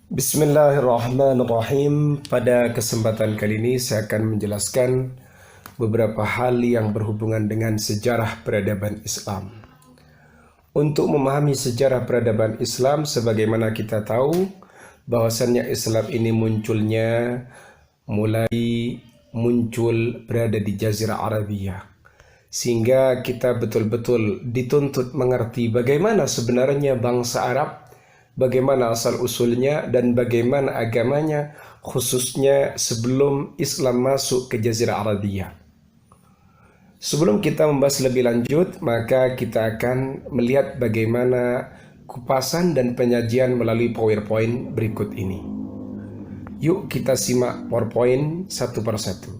Bismillahirrahmanirrahim. Pada kesempatan kali ini saya akan menjelaskan beberapa hal yang berhubungan dengan sejarah peradaban Islam. Untuk memahami sejarah peradaban Islam, sebagaimana kita tahu bahwasannya Islam ini muncul berada di Jazirah Arabia, sehingga kita betul-betul dituntut mengerti bagaimana sebenarnya bangsa Arab, bagaimana asal-usulnya, dan bagaimana agamanya, khususnya sebelum Islam masuk ke Jazirah Arabia. Sebelum kita membahas lebih lanjut, maka kita akan melihat bagaimana kupasan dan penyajian melalui PowerPoint berikut ini. Yuk kita simak PowerPoint satu persatu.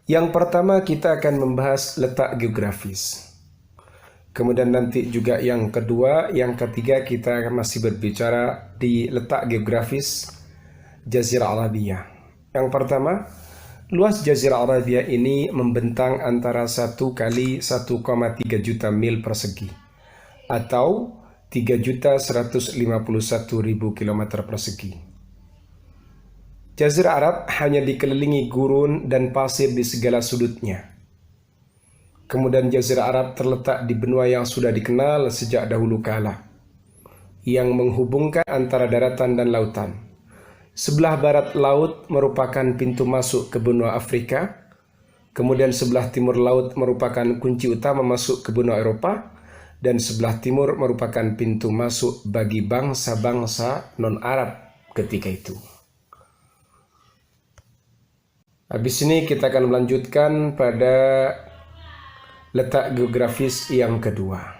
Yang pertama kita akan membahas letak geografis. Kemudian nanti juga yang kedua, yang ketiga kita masih berbicara di letak geografis Jazirah Arabia. Yang pertama, luas Jazirah Arabia ini membentang antara 1 kali 1,3 juta mil persegi atau 3.151.000 km persegi. Jazirah Arab hanya dikelilingi gurun dan pasir di segala sudutnya. Kemudian Jazirah Arab terletak di benua yang sudah dikenal sejak dahulu kala, yang menghubungkan antara daratan dan lautan. Sebelah barat laut merupakan pintu masuk ke benua Afrika, kemudian sebelah timur laut merupakan kunci utama masuk ke benua Eropa, dan sebelah timur merupakan pintu masuk bagi bangsa-bangsa non-Arab ketika itu. Habis ini kita akan melanjutkan pada letak geografis yang kedua.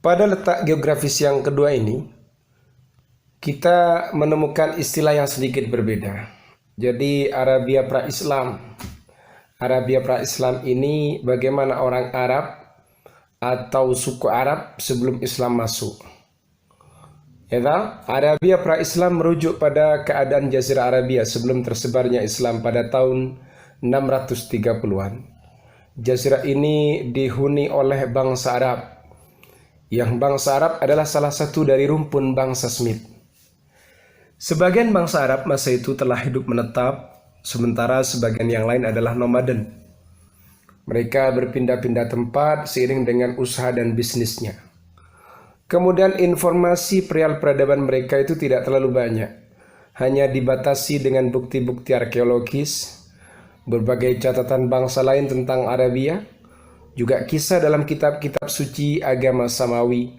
Pada letak geografis yang kedua ini, kita menemukan istilah yang sedikit berbeda. Jadi Arabia pra-Islam. Arabia pra-Islam ini bagaimana orang Arab atau suku Arab sebelum Islam masuk. Arabia pra-Islam merujuk pada keadaan Jazirah Arabia sebelum tersebarnya Islam pada tahun 630-an. Jazirah ini dihuni oleh bangsa Arab, yang bangsa Arab adalah salah satu dari rumpun bangsa Semit. Sebagian bangsa Arab masa itu telah hidup menetap, sementara sebagian yang lain adalah nomaden. Mereka berpindah-pindah tempat seiring dengan usaha dan bisnisnya. Kemudian informasi perihal peradaban mereka itu tidak terlalu banyak, hanya dibatasi dengan bukti-bukti arkeologis, berbagai catatan bangsa lain tentang Arabia, juga kisah dalam kitab-kitab suci agama Samawi,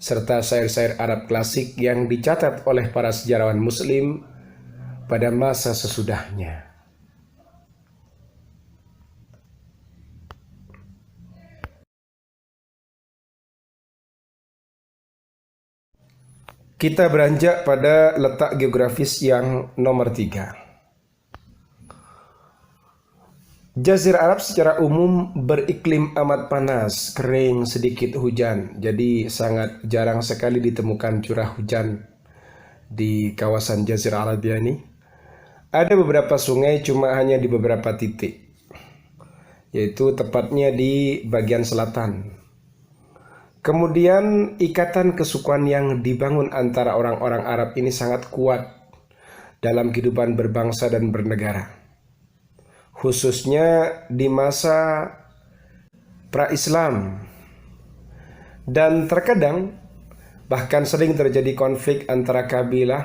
serta syair-syair Arab klasik yang dicatat oleh para sejarawan Muslim pada masa sesudahnya. Kita beranjak pada letak geografis yang nomor 3. Jazirah Arab secara umum beriklim amat panas, kering, sedikit hujan. Jadi sangat jarang sekali ditemukan curah hujan di kawasan Jazirah Arabia ini. Ada beberapa sungai, cuma hanya di beberapa titik, yaitu tepatnya di bagian selatan. Kemudian ikatan kesukuan yang dibangun antara orang-orang Arab ini sangat kuat dalam kehidupan berbangsa dan bernegara, khususnya di masa pra-Islam. Dan terkadang bahkan sering terjadi konflik antara kabilah,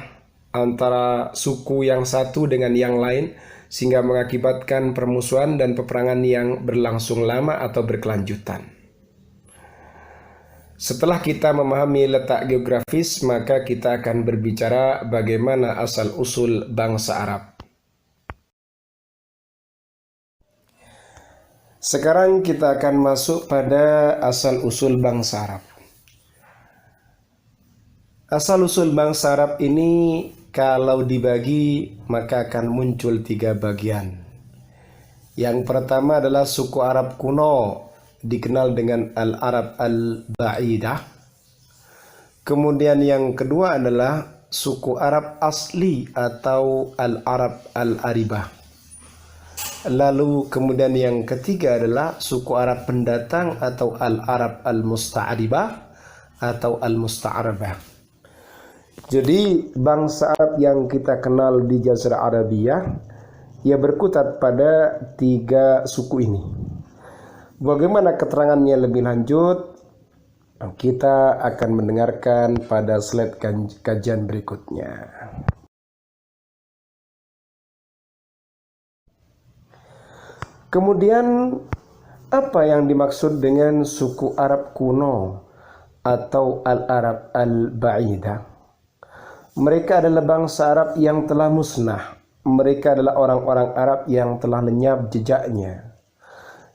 antara suku yang satu dengan yang lain, sehingga mengakibatkan permusuhan dan peperangan yang berlangsung lama atau berkelanjutan. Setelah kita memahami letak geografis, maka kita akan berbicara bagaimana asal-usul bangsa Arab. Sekarang kita akan masuk pada asal-usul bangsa Arab. Asal-usul bangsa Arab ini kalau dibagi maka akan muncul 3 bagian. Yang pertama adalah suku Arab kuno, dikenal dengan Al-Arab Al-Ba'idah. Kemudian yang kedua adalah suku Arab asli atau Al-Arab Al-Aribah. Lalu kemudian yang ketiga adalah suku Arab pendatang atau Al-Arab Al-Musta'ribah atau Al-Musta'rabah. Jadi bangsa Arab yang kita kenal di Jazirah Arabia, ia berkutat pada tiga suku ini. Bagaimana keterangannya lebih lanjut? Kita akan mendengarkan pada slide kajian berikutnya. Kemudian apa yang dimaksud dengan suku Arab kuno atau Al-Arab Al-Ba'idah? Mereka adalah bangsa Arab yang telah musnah. Mereka adalah orang-orang Arab yang telah lenyap jejaknya.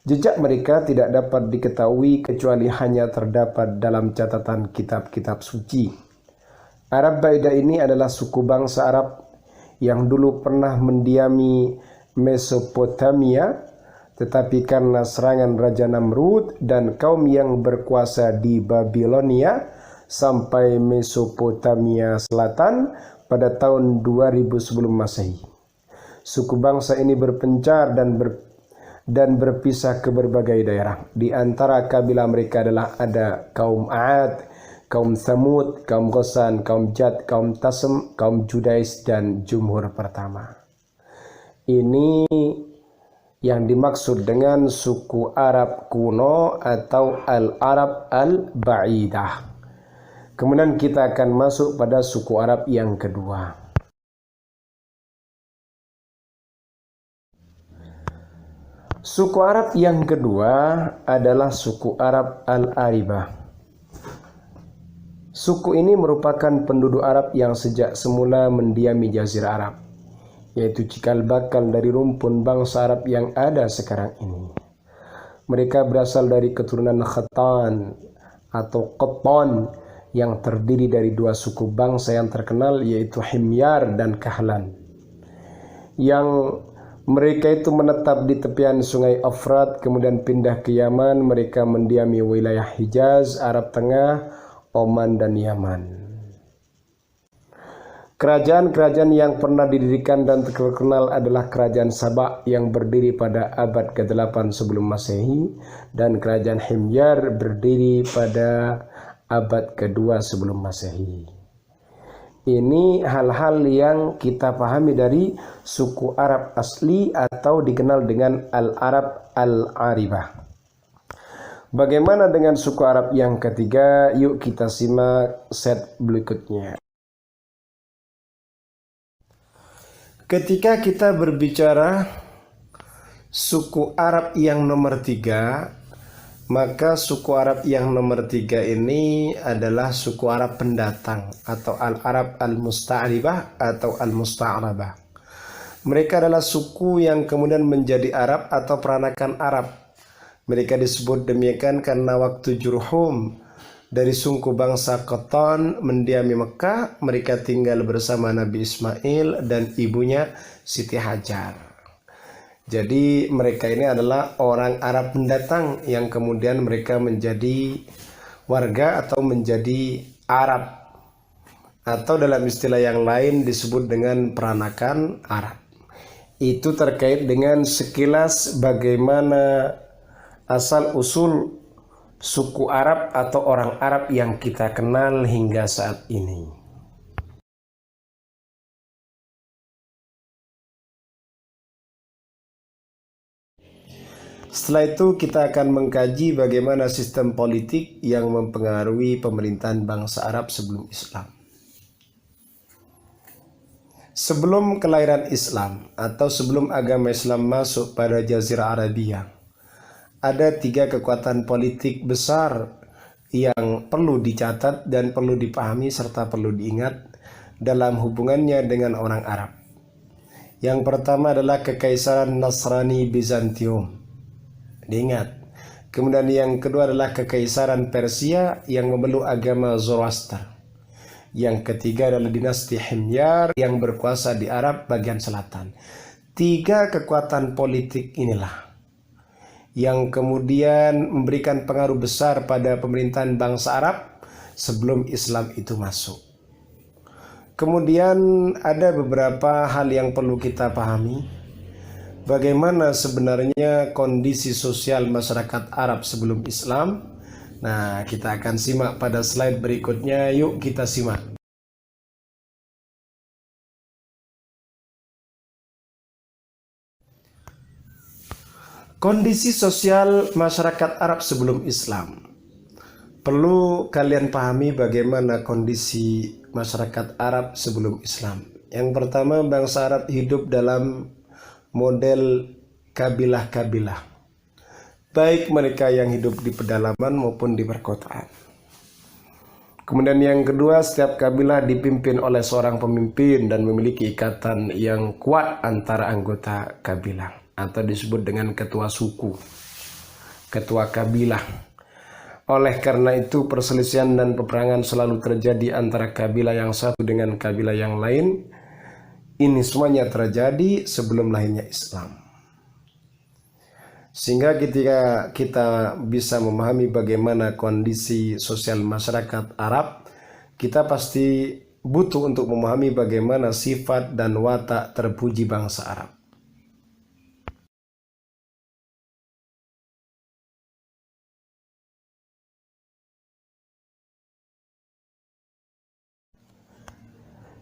Jejak mereka tidak dapat diketahui kecuali hanya terdapat dalam catatan kitab-kitab suci. Arab Ba'idah ini adalah suku bangsa Arab yang dulu pernah mendiami Mesopotamia, tetapi karena serangan Raja Namrud dan kaum yang berkuasa di Babilonia sampai Mesopotamia Selatan pada tahun 2000 sebelum Masehi, suku bangsa ini berpencar dan berpisah ke berbagai daerah. Di antara kabilah mereka adalah ada kaum Ad, kaum Thamud, kaum Ghassan, kaum Jad, kaum Tasm, kaum Judais, dan Jumhur pertama. Ini yang dimaksud dengan suku Arab kuno atau Al-Arab Al-Ba'idah. Kemudian kita akan masuk pada suku Arab yang kedua. Suku Arab yang kedua adalah suku Arab Al-Aribah. Suku ini merupakan penduduk Arab yang sejak semula mendiami Jazirah Arab, yaitu cikal bakal dari rumpun bangsa Arab yang ada sekarang ini. Mereka berasal dari keturunan Khatan atau Qattan yang terdiri dari dua suku bangsa yang terkenal, yaitu Himyar dan Kahlan, yang mereka itu menetap di tepian sungai Efrat, kemudian pindah ke Yaman. Mereka mendiami wilayah Hijaz, Arab Tengah, Oman, dan Yaman. Kerajaan-kerajaan yang pernah didirikan dan terkenal adalah Kerajaan Sabak yang berdiri pada abad ke-8 sebelum Masehi, dan Kerajaan Himyar berdiri pada abad ke-2 sebelum Masehi. Ini hal-hal yang kita pahami dari suku Arab asli atau dikenal dengan Al-Arab Al-Aribah. Bagaimana dengan suku Arab yang ketiga? Yuk kita simak set berikutnya. Ketika kita berbicara suku Arab yang nomor 3, maka suku Arab yang nomor 3 ini adalah suku Arab pendatang atau Al-Arab Al-Musta'ribah atau Al-Musta'rabah. Mereka adalah suku yang kemudian menjadi Arab atau peranakan Arab. Mereka disebut demikian karena waktu Jurhum dari suku bangsa Qattan mendiami Mekah, mereka tinggal bersama Nabi Ismail dan ibunya Siti Hajar. Jadi mereka ini adalah orang Arab pendatang yang kemudian mereka menjadi warga atau menjadi Arab, atau dalam istilah yang lain disebut dengan peranakan Arab. Itu terkait dengan sekilas bagaimana asal-usul suku Arab atau orang Arab yang kita kenal hingga saat ini. Setelah itu kita akan mengkaji bagaimana sistem politik yang mempengaruhi pemerintahan bangsa Arab sebelum Islam. Sebelum kelahiran Islam atau sebelum agama Islam masuk pada Jazirah Arabia, ada 3 kekuatan politik besar yang perlu dicatat dan perlu dipahami serta perlu diingat dalam hubungannya dengan orang Arab. Yang pertama adalah Kekaisaran Nasrani Bizantium. Diingat. Kemudian yang kedua adalah Kekaisaran Persia yang memeluk agama Zoroaster. Yang ketiga adalah dinasti Himyar yang berkuasa di Arab bagian selatan. 3 kekuatan politik inilah yang kemudian memberikan pengaruh besar pada pemerintahan bangsa Arab sebelum Islam itu masuk. Kemudian ada beberapa hal yang perlu kita pahami. Bagaimana sebenarnya kondisi sosial masyarakat Arab sebelum Islam? Nah, kita akan simak pada slide berikutnya. Yuk kita simak. Kondisi sosial masyarakat Arab sebelum Islam. Perlu kalian pahami bagaimana kondisi masyarakat Arab sebelum Islam. Yang pertama, bangsa Arab hidup dalam model kabilah-kabilah. Baik mereka yang hidup di pedalaman maupun di perkotaan. Kemudian yang kedua, setiap kabilah dipimpin oleh seorang pemimpin dan memiliki ikatan yang kuat antara anggota kabilah, atau disebut dengan ketua suku, ketua kabilah. Oleh karena itu perselisihan dan peperangan selalu terjadi antara kabilah yang satu dengan kabilah yang lain. Ini semuanya terjadi sebelum lahirnya Islam. Sehingga ketika kita bisa memahami bagaimana kondisi sosial masyarakat Arab, kita pasti butuh untuk memahami bagaimana sifat dan watak terpuji bangsa Arab.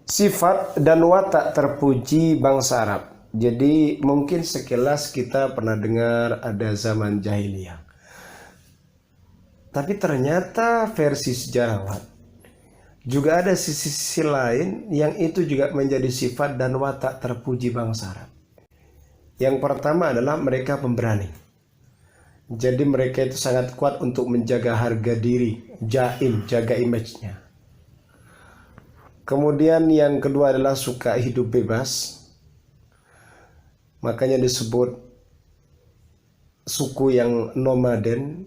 Sifat dan watak terpuji bangsa Arab. Jadi mungkin sekilas kita pernah dengar ada zaman jahiliyah. Tapi ternyata versi sejarawan juga ada sisi-sisi lain yang itu juga menjadi sifat dan watak terpuji bangsa Arab. Yang pertama adalah mereka pemberani. Jadi mereka itu sangat kuat untuk menjaga harga diri, jaim, jaga image-nya. Kemudian yang kedua adalah suka hidup bebas. Makanya disebut suku yang nomaden.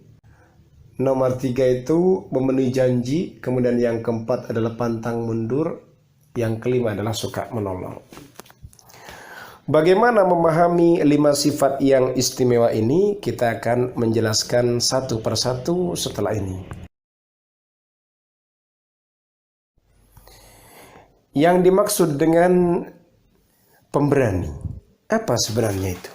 Nomor 3 itu memenuhi janji. Kemudian yang keempat adalah pantang mundur. Yang kelima adalah suka menolong. Bagaimana memahami 5 sifat yang istimewa ini? Kita akan menjelaskan satu persatu setelah ini. Yang dimaksud dengan pemberani, apa sebenarnya itu?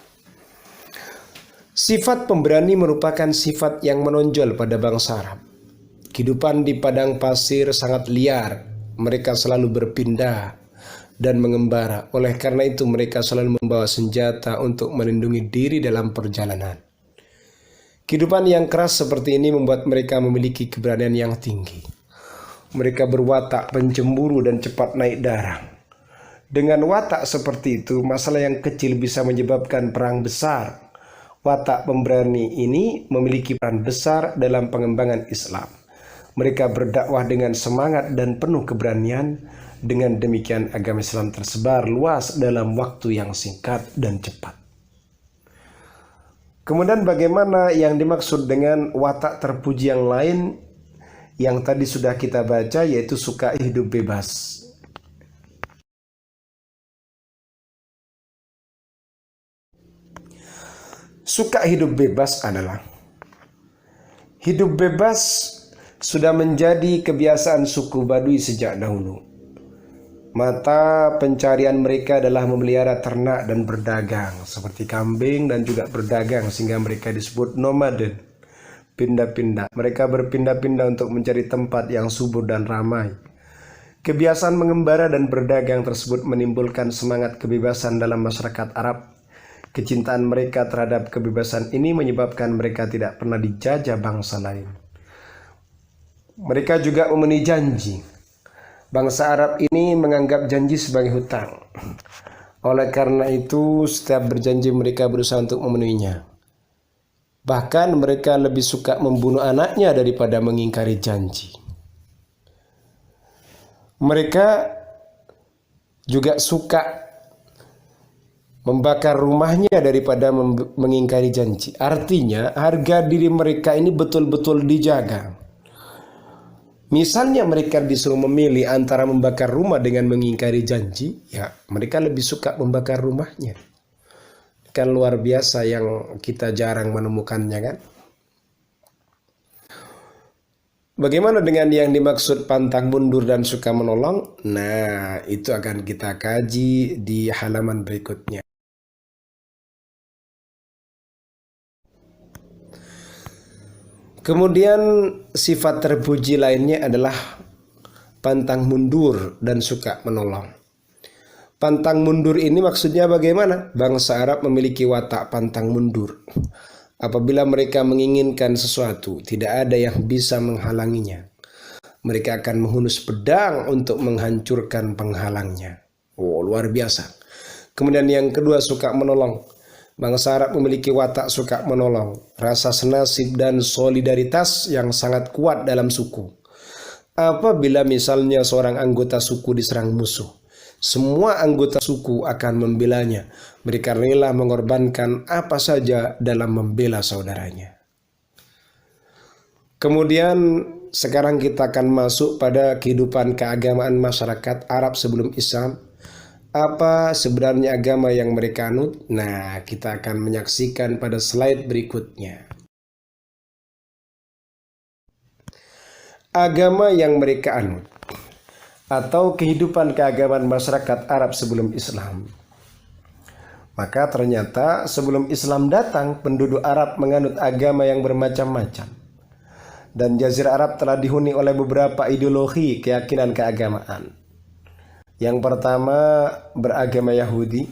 Sifat pemberani merupakan sifat yang menonjol pada bangsa Arab. Kehidupan di padang pasir sangat liar. Mereka selalu berpindah dan mengembara. Oleh karena itu mereka selalu membawa senjata untuk melindungi diri dalam perjalanan. Kehidupan yang keras seperti ini membuat mereka memiliki keberanian yang tinggi. Mereka berwatak pencemburu dan cepat naik darah. Dengan watak seperti itu, masalah yang kecil bisa menyebabkan perang besar. Watak pemberani ini memiliki peran besar dalam pengembangan Islam. Mereka berdakwah dengan semangat dan penuh keberanian. Dengan demikian agama Islam tersebar luas dalam waktu yang singkat dan cepat. Kemudian bagaimana yang dimaksud dengan watak terpuji yang lain? Yang tadi sudah kita baca, yaitu suka hidup bebas. Suka hidup bebas adalah hidup bebas sudah menjadi kebiasaan suku Baduy sejak dahulu. Mata pencarian mereka adalah memelihara ternak dan berdagang, seperti kambing dan juga berdagang, sehingga mereka disebut nomaden. Pindah-pindah. Mereka berpindah-pindah untuk mencari tempat yang subur dan ramai. Kebiasaan mengembara dan berdagang tersebut menimbulkan semangat kebebasan dalam masyarakat Arab. Kecintaan mereka terhadap kebebasan ini menyebabkan mereka tidak pernah dijajah bangsa lain. Mereka juga memenuhi janji. Bangsa Arab ini menganggap janji sebagai hutang. Oleh karena itu, setiap berjanji mereka berusaha untuk memenuhinya. Bahkan mereka lebih suka membunuh anaknya daripada mengingkari janji. Mereka juga suka membakar rumahnya daripada mengingkari janji. Artinya harga diri mereka ini betul-betul dijaga. Misalnya mereka disuruh memilih antara membakar rumah dengan mengingkari janji, ya mereka lebih suka membakar rumahnya. Kan luar biasa yang kita jarang menemukannya kan. Bagaimana dengan yang dimaksud pantang mundur dan suka menolong? Nah, itu akan kita kaji di halaman berikutnya. Kemudian sifat terpuji lainnya adalah pantang mundur dan suka menolong. Pantang mundur ini maksudnya bagaimana? Bangsa Arab memiliki watak pantang mundur. Apabila mereka menginginkan sesuatu, tidak ada yang bisa menghalanginya. Mereka akan menghunus pedang untuk menghancurkan penghalangnya. Oh, luar biasa. Kemudian yang kedua, suka menolong. Bangsa Arab memiliki watak suka menolong, rasa senasib dan solidaritas yang sangat kuat dalam suku. Apabila misalnya seorang anggota suku diserang musuh, semua anggota suku akan membelanya. Mereka rela mengorbankan apa saja dalam membela saudaranya. Kemudian sekarang kita akan masuk pada kehidupan keagamaan masyarakat Arab sebelum Islam. Apa sebenarnya agama yang mereka anut? Nah, kita akan menyaksikan pada slide berikutnya. Agama yang mereka anut atau kehidupan keagamaan masyarakat Arab sebelum Islam. Maka ternyata sebelum Islam datang, penduduk Arab menganut agama yang bermacam-macam. Dan Jazirah Arab telah dihuni oleh beberapa ideologi keyakinan keagamaan. Yang pertama beragama Yahudi,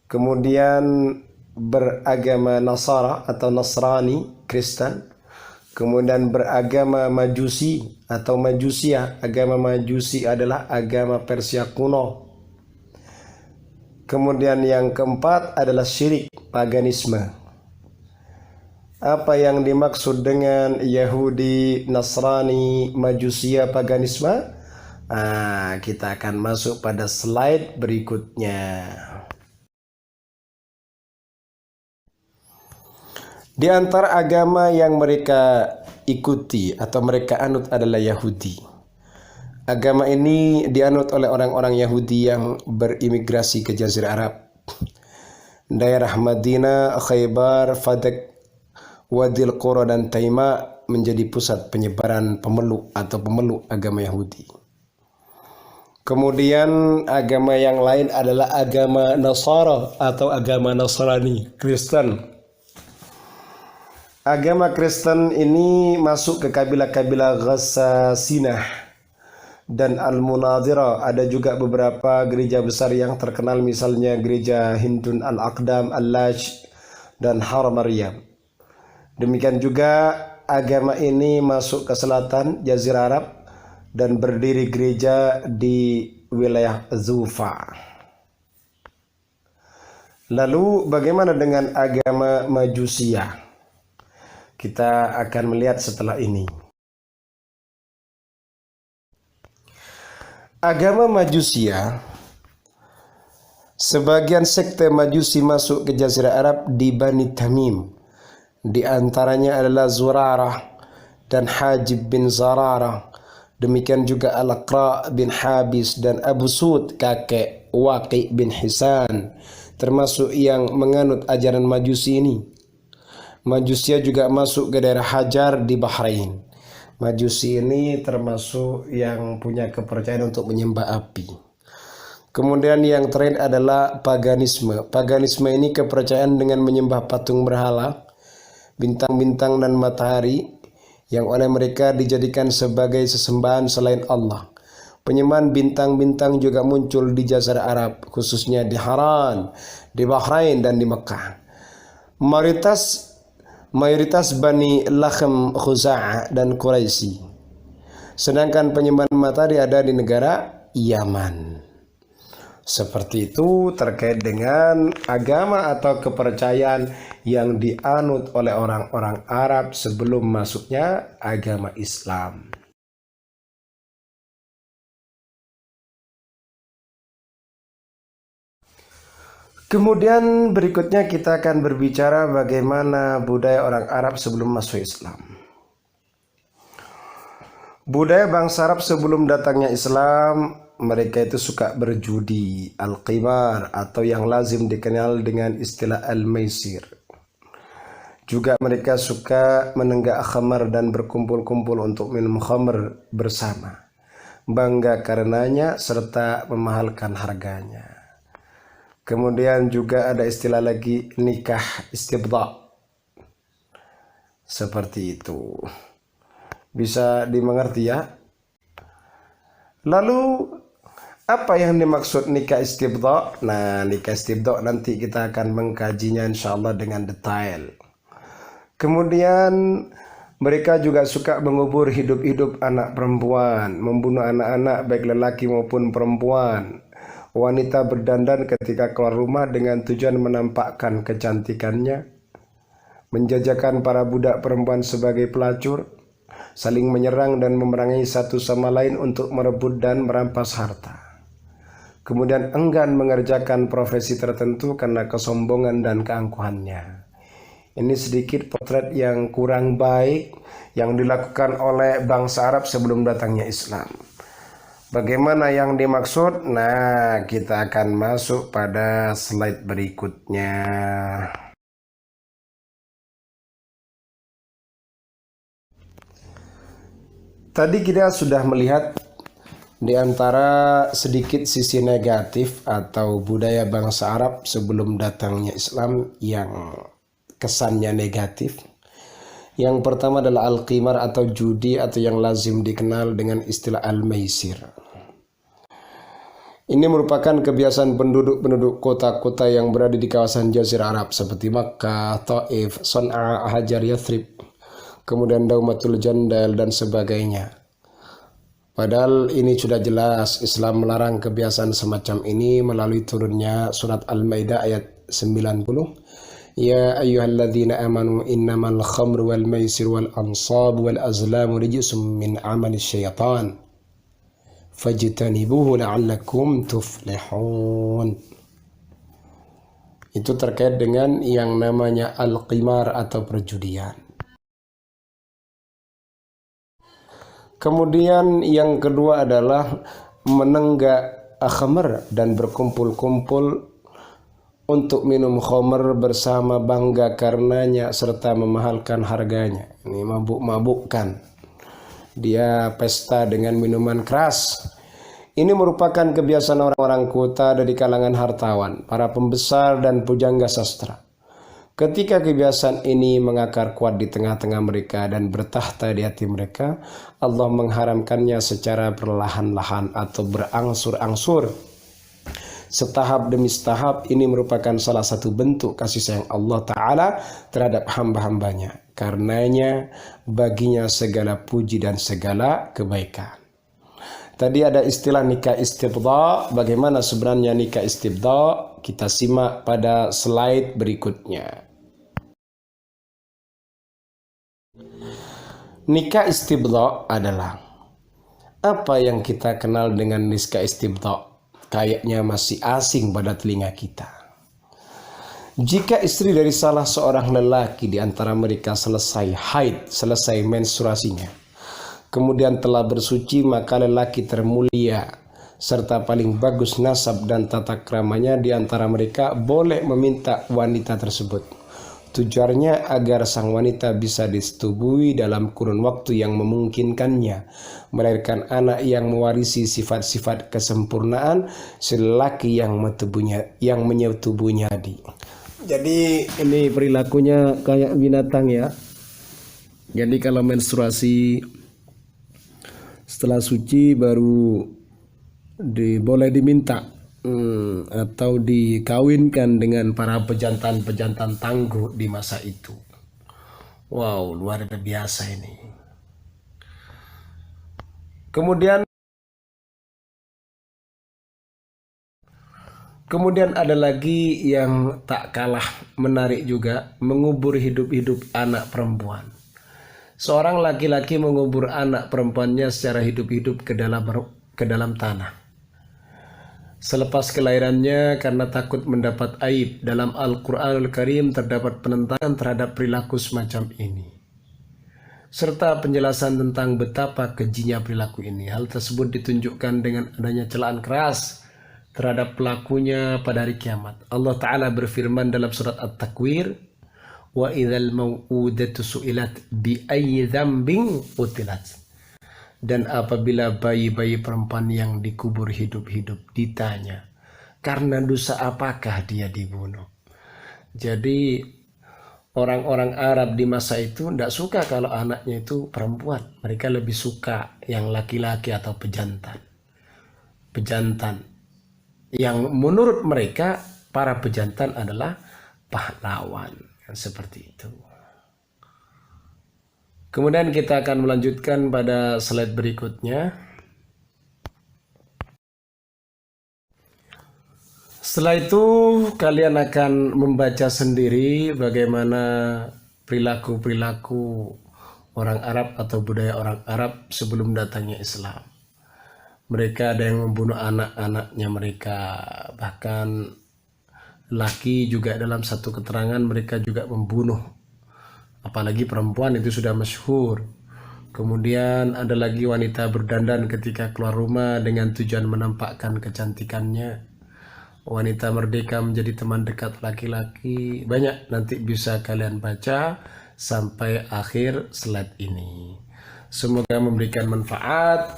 kemudian beragama Nasara atau Nasrani, Kristen, kemudian beragama Majusi atau Majusia. Agama Majusi adalah agama Persia kuno. Kemudian yang keempat adalah syirik, paganisme. Apa yang dimaksud dengan Yahudi, Nasrani, Majusia, paganisme? Kita akan masuk pada slide berikutnya. Di antara agama yang mereka ikuti atau mereka anut adalah Yahudi. Agama ini dianut oleh orang-orang Yahudi yang berimigrasi ke Jazirah Arab. Daerah Madinah, Khaybar, Fadak, Wadil Qura dan Taima menjadi pusat penyebaran pemeluk atau pemeluk agama Yahudi. Kemudian agama yang lain adalah agama Nasara atau agama Nasrani, Kristen. Agama Kristen ini masuk ke kabilah-kabilah Ghassasinah dan Al-Munadhirah. Ada juga beberapa gereja besar yang terkenal, misalnya gereja Hindun Al-Aqdam, Al-Laj, dan Haram Maryam. Demikian juga agama ini masuk ke selatan Jazirah Arab dan berdiri gereja di wilayah Zufa. Lalu bagaimana dengan agama Majusiyah? Kita akan melihat setelah ini. Agama Majusiyah, sebagian sekte Majusi masuk ke Jazirah Arab di Bani Tamim. Di antaranya adalah Zurarah dan Hajib bin Zararah. Demikian juga Al-Aqra bin Habis dan Abu Sud, kakek Waqi bin Hisan, termasuk yang menganut ajaran Majusi ini. Majusiyah juga masuk ke daerah Hajar di Bahrain. Majusi ini termasuk yang punya kepercayaan untuk menyembah api. Kemudian yang terakhir adalah paganisme. Paganisme ini kepercayaan dengan menyembah patung berhala, bintang-bintang dan matahari yang oleh mereka dijadikan sebagai sesembahan selain Allah. Penyembahan bintang-bintang juga muncul di Jazirah Arab, khususnya di Haran, di Bahrain dan di Mekah. Mayoritas Bani Lakhm, Khuza'ah dan Quraisy. Sedangkan penyembahan matahari ada di negara Yaman. Seperti itu terkait dengan agama atau kepercayaan yang dianut oleh orang-orang Arab sebelum masuknya agama Islam. Kemudian berikutnya kita akan berbicara bagaimana budaya orang Arab sebelum masuk Islam. Budaya bangsa Arab sebelum datangnya Islam, mereka itu suka berjudi, al-qimar, atau yang lazim dikenal dengan istilah al-maisir. Juga mereka suka menenggak khamar dan berkumpul-kumpul untuk minum khamar bersama. Bangga karenanya serta memahalkan harganya. Kemudian juga ada istilah lagi nikah istibdha. Seperti itu. Bisa dimengerti ya? Lalu apa yang dimaksud nikah istibdha? Nah, nikah istibdha nanti kita akan mengkajinya insyaallah dengan detail. Kemudian mereka juga suka mengubur hidup-hidup anak perempuan, membunuh anak-anak baik lelaki maupun perempuan. Wanita berdandan ketika keluar rumah dengan tujuan menampakkan kecantikannya, menjajakan para budak perempuan sebagai pelacur, saling menyerang dan memerangi satu sama lain untuk merebut dan merampas harta. Kemudian enggan mengerjakan profesi tertentu karena kesombongan dan keangkuhannya. Ini sedikit potret yang kurang baik yang dilakukan oleh bangsa Arab sebelum datangnya Islam. Bagaimana yang dimaksud? Nah, kita akan masuk pada slide berikutnya. Tadi kita sudah melihat di antara sedikit sisi negatif atau budaya bangsa Arab sebelum datangnya Islam yang kesannya negatif. Yang pertama adalah al-qimar atau judi atau yang lazim dikenal dengan istilah al-maisir. Ini merupakan kebiasaan penduduk-penduduk kota-kota yang berada di kawasan Jazirah Arab seperti Makkah, Taif, Son'a, Hajar, Yathrib, kemudian Daumatul Jandal dan sebagainya. Padahal ini sudah jelas Islam melarang kebiasaan semacam ini melalui turunnya surat Al-Maidah ayat 90. Ya ayyuhalladzina amanu innamal khamru wal maisir wal ansab wal azlamu rijsum min amali syaitan fajtanibuhu la'allakum tuflihun. Itu terkait dengan yang namanya al-qimar atau perjudian. Kemudian yang kedua adalah menenggak khamar dan berkumpul-kumpul untuk minum khamar bersama, bangga karenanya serta memahalkan harganya. Ini mabuk-mabukkan. Dia pesta dengan minuman keras. Ini merupakan kebiasaan orang-orang kota dari kalangan hartawan, para pembesar dan pujangga sastra. Ketika kebiasaan ini mengakar kuat di tengah-tengah mereka dan bertahta di hati mereka, Allah mengharamkannya secara perlahan-lahan atau berangsur-angsur. Setahap demi setahap. Ini merupakan salah satu bentuk kasih sayang Allah Ta'ala terhadap hamba-hambanya. Karenanya baginya segala puji dan segala kebaikan. Tadi ada istilah nikah istibdha. Bagaimana sebenarnya nikah istibdha? Kita simak pada slide berikutnya. Nikah istibdha adalah apa yang kita kenal dengan nikah istibdha. Kayaknya masih asing pada telinga kita. Jika istri dari salah seorang lelaki di antara mereka selesai haid, selesai menstruasinya, kemudian telah bersuci, maka lelaki termulia serta paling bagus nasab dan tata keramanya di antara mereka boleh meminta wanita tersebut. Tujuannya agar sang wanita bisa disetubui dalam kurun waktu yang memungkinkannya, melahirkan anak yang mewarisi sifat-sifat kesempurnaan selaki yang menyetubuhnya tadi. Jadi ini perilakunya kayak binatang ya. Jadi kalau menstruasi setelah suci baru boleh diminta atau dikawinkan dengan para pejantan-pejantan tangguh di masa itu. Wow, luar biasa ini. Kemudian ada lagi yang tak kalah menarik juga, mengubur hidup-hidup anak perempuan. Seorang laki-laki mengubur anak perempuannya secara hidup-hidup ke dalam tanah selepas kelahirannya karena takut mendapat aib. Dalam Al-Quranul Karim terdapat penentangan terhadap perilaku semacam ini, serta penjelasan tentang betapa kejinya perilaku ini. Hal tersebut ditunjukkan dengan adanya celaan keras terhadap pelakunya pada hari kiamat. Allah Ta'ala berfirman dalam surat At-Takwir, wa idzal mau'udatu su'ilat bi ayyi dzambin qutilat. Dan apabila bayi-bayi perempuan yang dikubur hidup-hidup ditanya, karena dosa apakah dia dibunuh? Jadi orang-orang Arab di masa itu tidak suka kalau anaknya itu perempuan. Mereka lebih suka yang laki-laki atau pejantan. Pejantan. Yang menurut mereka para pejantan adalah pahlawan. Seperti itu. Kemudian kita akan melanjutkan pada slide berikutnya. Setelah itu kalian akan membaca sendiri bagaimana perilaku-perilaku orang Arab atau budaya orang Arab sebelum datangnya Islam. Mereka ada yang membunuh anak-anaknya mereka, bahkan laki juga dalam satu keterangan mereka juga membunuh. Apalagi perempuan itu sudah masyhur. Kemudian ada lagi wanita berdandan ketika keluar rumah dengan tujuan menampakkan kecantikannya. Wanita merdeka menjadi teman dekat laki-laki. Banyak, nanti bisa kalian baca sampai akhir slide ini. Semoga memberikan manfaat.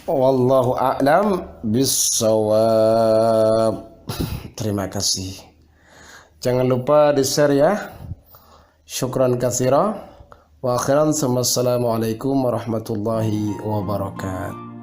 Wallahu a'lam bissawab. Terima kasih. Jangan lupa di-share ya. Syukran katsira. Wa akhiran, assalamualaikum warahmatullahi wabarakatuh.